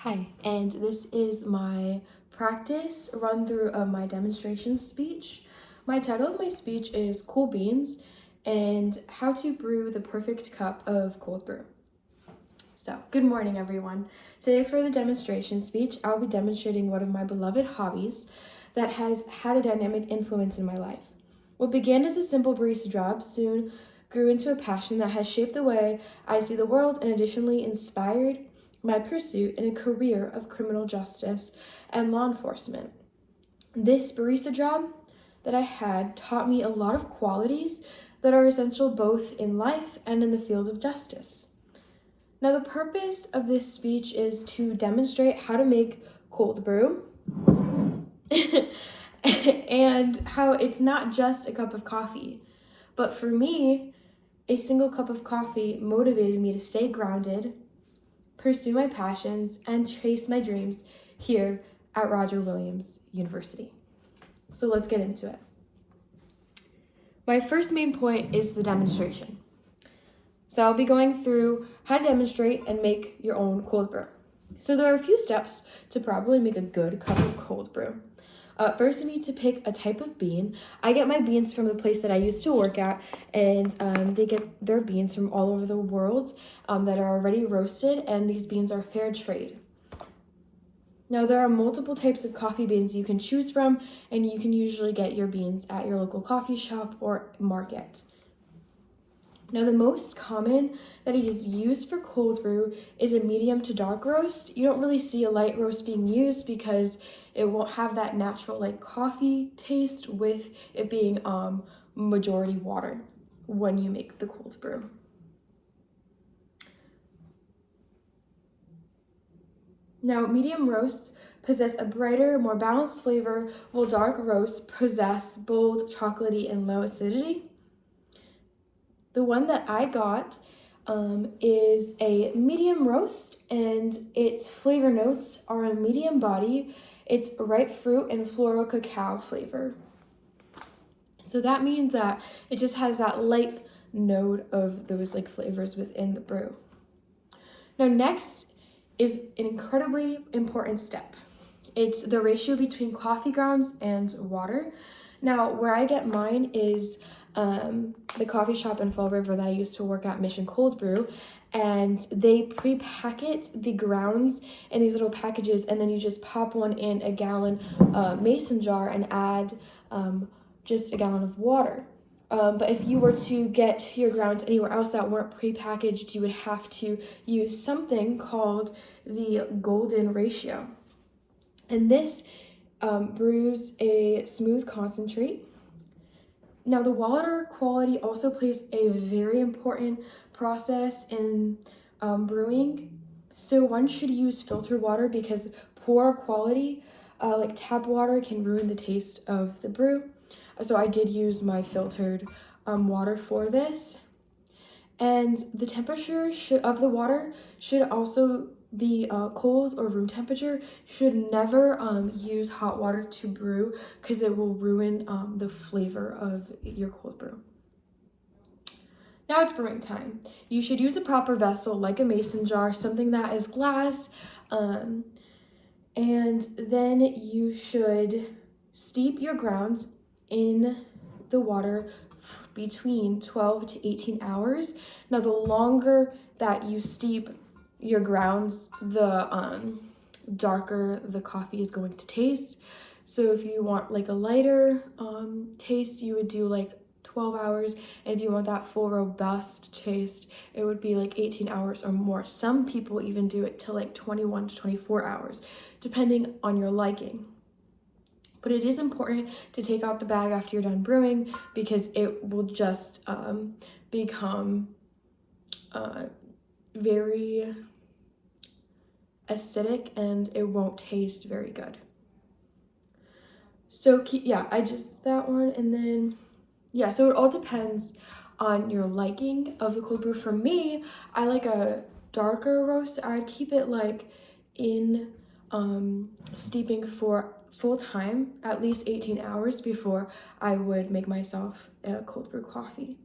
Hi, and this is my practice run through of my demonstration speech. My title of my speech is Cool Beans and How to Brew the Perfect Cup of Cold Brew. So, good morning everyone. Today for the demonstration speech, I'll be demonstrating one of my beloved hobbies that has had a dynamic influence in my life. What began as a simple barista job soon grew into a passion that has shaped the way I see the world and additionally inspired my pursuit in a career of criminal justice and law enforcement. This barista job that I had taught me a lot of qualities that are essential both in life and in the field of justice. Now, the purpose of this speech is to demonstrate how to make cold brew and how it's not just a cup of coffee. But for me, a single cup of coffee motivated me to stay grounded, pursue my passions, and chase my dreams here at Roger Williams University. So let's get into it. My first main point is the demonstration. So I'll be going through how to demonstrate and make your own cold brew. So there are a few steps to properly make a good cup of cold brew. First, you need to pick a type of bean. I get my beans from the place that I used to work at, and they get their beans from all over the world that are already roasted, and these beans are fair trade. Now, there are multiple types of coffee beans you can choose from, and you can usually get your beans at your local coffee shop or market. Now, the most common that is used for cold brew is a medium to dark roast. You don't really see a light roast being used because it won't have that natural like coffee taste with it being majority water when you make the cold brew. Now, medium roasts possess a brighter, more balanced flavor, while dark roasts possess bold, chocolatey, and low acidity. The one that I got is a medium roast, and its flavor notes are a medium body. It's ripe fruit and floral cacao flavor. So that means that it just has that light note of those like flavors within the brew. Now, next is an incredibly important step. It's the ratio between coffee grounds and water. Now, where I get mine is the coffee shop in Fall River that I used to work at, Mission Cold Brew, and they pre-packet the grounds in these little packages, and then you just pop one in a gallon mason jar and add just a gallon of water. But if you were to get your grounds anywhere else that weren't pre-packaged, you would have to use something called the golden ratio. And this brews a smooth concentrate. Now, the water quality also plays a very important process in brewing. So one should use filtered water because poor quality, like tap water, can ruin the taste of the brew. So I did use my filtered water for this. And the temperature of the water should also be cold or room temperature. You should never use hot water to brew because it will ruin the flavor of your cold brew. Now it's brewing time. You should use a proper vessel like a mason jar, something that is glass, and then you should steep your grounds in the water between 12 to 18 hours. Now, the longer that you steep your grounds, the darker the coffee is going to taste. So if you want like a lighter taste, you would do like 12 hours. And if you want that full robust taste, it would be like 18 hours or more. Some people even do it to like 21 to 24 hours, depending on your liking. But it is important to take out the bag after you're done brewing because it will just become very acidic and it won't taste very good. So that one, and then so it all depends on your liking of the cold brew. For me, I like a darker roast. I'd keep it like in steeping for full time, at least 18 hours before I would make myself a cold brew coffee.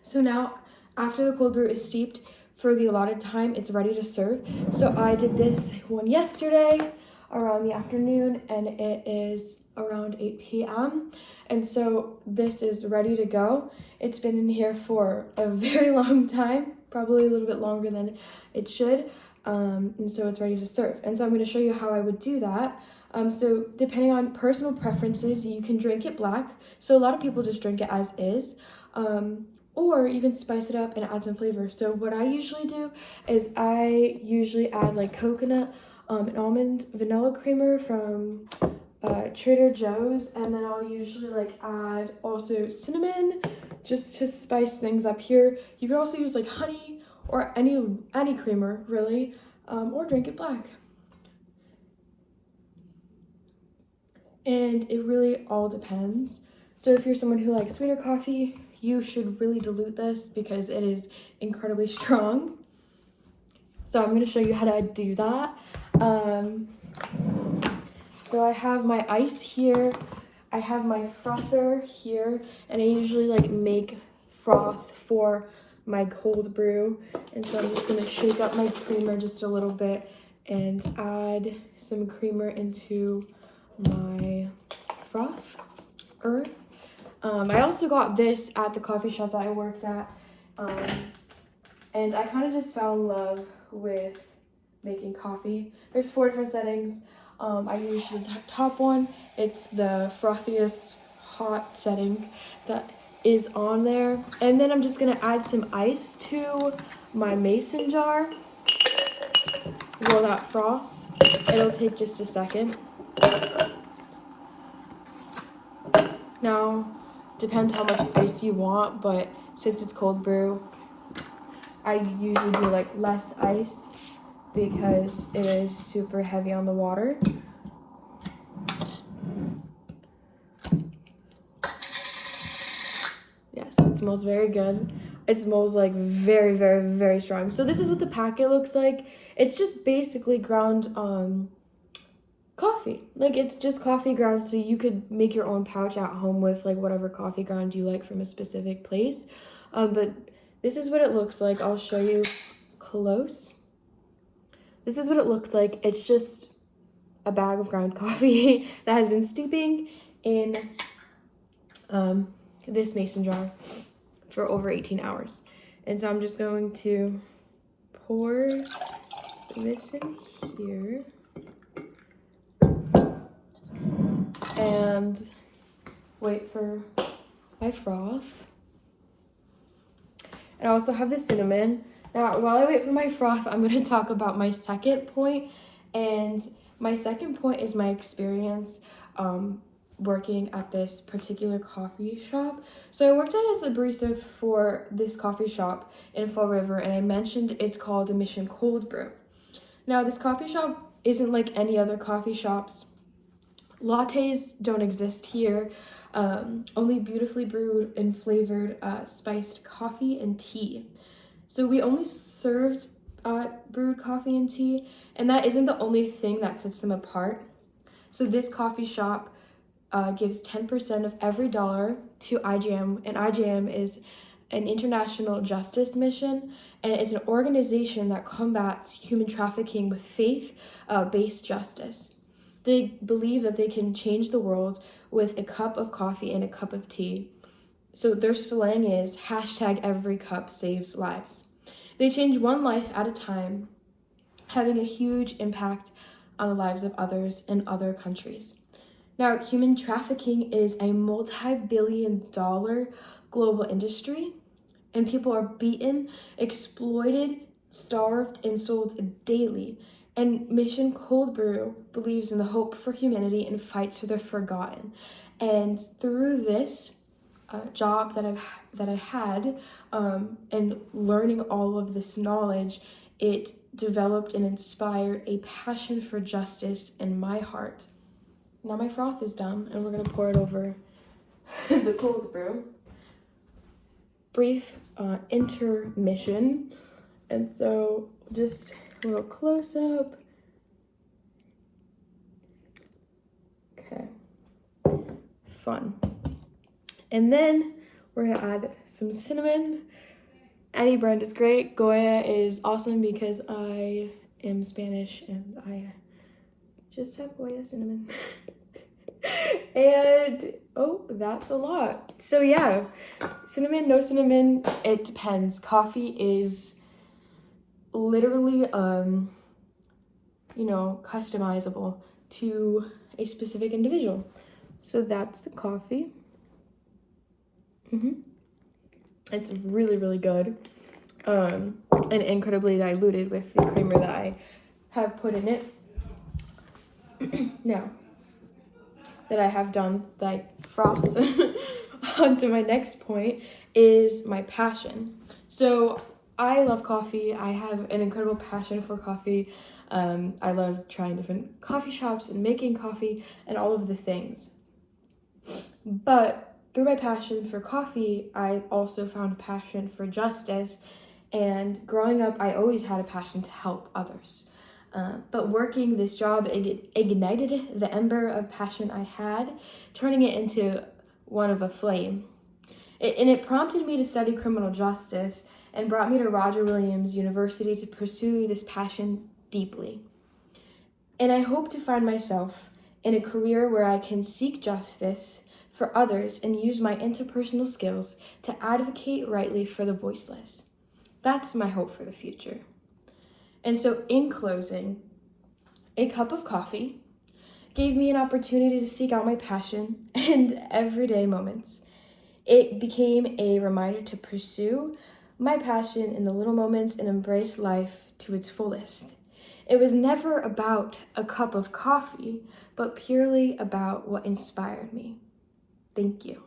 So now, after the cold brew is steeped for the allotted time, it's ready to serve. So I did this one yesterday around the afternoon, and it is around 8 p.m. And so this is ready to go. It's been in here for a very long time, probably a little bit longer than it should. And so it's ready to serve. And so I'm going to show you how I would do that. So depending on personal preferences, you can drink it black. So a lot of people just drink it as is. Or you can spice it up and add some flavor. So what I usually do is I usually add like coconut and almond vanilla creamer from Trader Joe's, and then I'll usually like add also cinnamon just to spice things up here. You can also use like honey or any creamer really, or drink it black. And it really all depends. So if you're someone who likes sweeter coffee, you should really dilute this because it is incredibly strong. So I'm going to show you how to do that. So I have my ice here, I have my frother here, and I usually like make froth for my cold brew. And so I'm just going to shake up my creamer just a little bit and add some creamer into my froth. I also got this at the coffee shop that I worked at, and I kind of just fell in love with making coffee. There's 4 different settings. I use the top one. It's the frothiest hot setting that is on there. And then I'm just gonna add some ice to my mason jar. Roll that froth. It'll take just a second. Now, depends how much ice you want, but since it's cold brew, I usually do like less ice because it is super heavy on the water. Yes, it smells very good. It smells like very, very, very strong. So this is what the packet looks like. It's just basically ground coffee. Like it's just coffee ground, so you could make your own pouch at home with like whatever coffee ground you like from a specific place. But this is what it looks like. I'll show you close. This is what it looks like. It's just a bag of ground coffee that has been steeping in this mason jar for over 18 hours. And so I'm just going to pour this in here and wait for my froth. And I also have the cinnamon. Now, while I wait for my froth, I'm going to talk about my second point. And my second point is my experience working at this particular coffee shop. So I worked as a barista for this coffee shop in Fall River, and I mentioned it's called Mission Cold Brew. Now, this coffee shop isn't like any other coffee shops. Lattes don't exist here. Only beautifully brewed and flavored spiced coffee and tea. So we only served brewed coffee and tea, and that isn't the only thing that sets them apart. So this coffee shop gives 10% of every dollar to IJM, and IJM is an international justice mission, and it's an organization that combats human trafficking with faith-based justice. They believe that they can change the world with a cup of coffee and a cup of tea. So their slang is #EveryCupSavesLives. They change one life at a time, having a huge impact on the lives of others in other countries. Now, human trafficking is a multi-billion-dollar global industry, and people are beaten, exploited, starved, and sold daily. And Mission Cold Brew believes in the hope for humanity and fights for the forgotten. And through this job that I had and learning all of this knowledge, it developed and inspired a passion for justice in my heart. Now my froth is done, and we're gonna pour it over the cold brew. Brief intermission, and so just a little close up. Okay, fun. And then we're gonna add some cinnamon Any brand is great. Goya is awesome because I am Spanish and I just have Goya cinnamon. And oh, that's a lot. So yeah, cinnamon, no cinnamon, it depends. Coffee is literally customizable to a specific individual. So that's the coffee. It's really, really good. And incredibly diluted with the creamer that I have put in it. Now that I have done like froth onto my next point is my passion. So I love coffee. I have an incredible passion for coffee. I love trying different coffee shops and making coffee and all of the things. But through my passion for coffee, I also found a passion for justice. And growing up, I always had a passion to help others. But working this job ignited the ember of passion I had, turning it into one of a flame. It prompted me to study criminal justice and brought me to Roger Williams University to pursue this passion deeply. And I hope to find myself in a career where I can seek justice for others and use my interpersonal skills to advocate rightly for the voiceless. That's my hope for the future. And so in closing, a cup of coffee gave me an opportunity to seek out my passion and everyday moments. It became a reminder to pursue my passion in the little moments and embrace life to its fullest. It was never about a cup of coffee, but purely about what inspired me. Thank you.